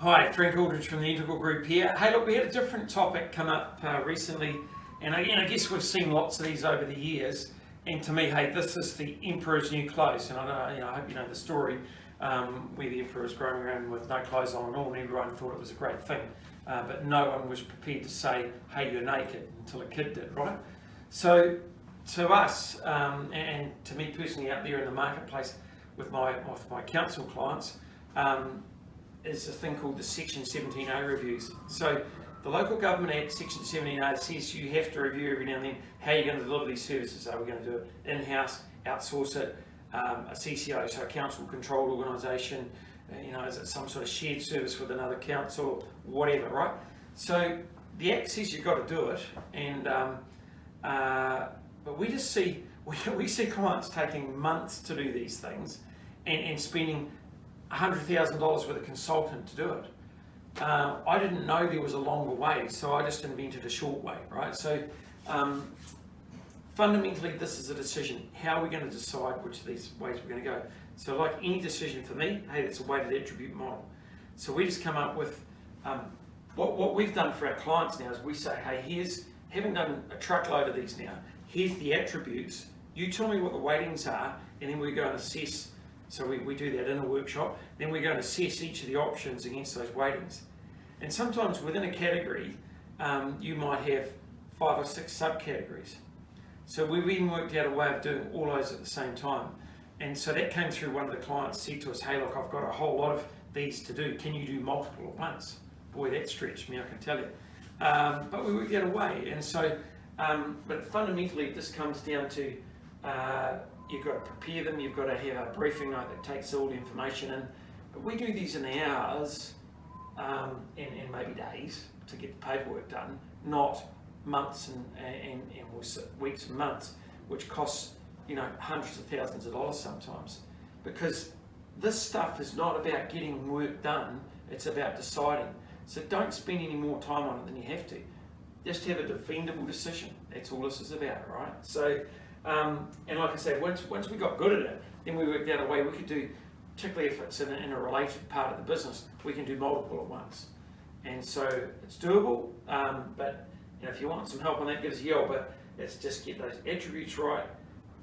Hi, Frank Aldridge from the Integral Group here. Hey, look, we had a different topic come up recently, and I guess we've seen lots of these over the years. And to me, hey, this is the Emperor's new clothes, and I hope you know the story where the Emperor was going around with no clothes on at all, and everyone thought it was a great thing, but no one was prepared to say, "Hey, you're naked," until a kid did, right? So, to us, and to me personally, out there in the marketplace with my council clients. Is a thing called the Section 17A reviews. So the Local Government Act, Section 17A, says you have to review every now and then how you're going to deliver these services. Are we going to do it in-house, outsource it, a CCO, so a council-controlled organisation, is it some sort of shared service with another council, whatever, right? So the Act says you've got to do it, and but we just see, we see clients taking months to do these things and spending $100,000 with a consultant to do it. I didn't know there was a longer way, so I just invented a short way, right? So fundamentally, this is a decision. How are we going to decide which of these ways we're going to go? So like any decision for me, hey, it's a weighted attribute model. So we just come up with, what we've done for our clients now is we say, hey, having done a truckload of these now, here's the attributes, you tell me what the weightings are, and then we go and assess. So we do that in a workshop, then we go and assess each of the options against those weightings. And sometimes within a category, you might have 5 or 6 subcategories. So we've even worked out a way of doing all those at the same time. And so that came through, one of the clients said to us, hey, look, I've got a whole lot of these to do. Can you do multiple at once? Boy, that stretched me, I can tell you. But we worked out a way. And so, but fundamentally, this comes down to, you've got to prepare them, you've got to have a briefing note that takes all the information in. But we do these in hours and maybe days to get the paperwork done, not months and weeks and months, which costs hundreds of thousands of dollars sometimes. Because this stuff is not about getting work done, it's about deciding. So don't spend any more time on it than you have to. Just have a defendable decision. That's all this is about, right? So. And like I said, once we got good at it, then we worked out a way we could do, particularly if it's in a related part of the business, we can do multiple at once. And so it's doable, but if you want some help on that, give us a yell. But it's just get those attributes right,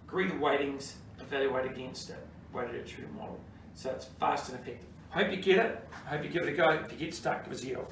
agree the weightings, evaluate against it, weighted attribute model. So it's fast and effective. Hope you get it. Hope you give it a go. If you get stuck, give us a yell.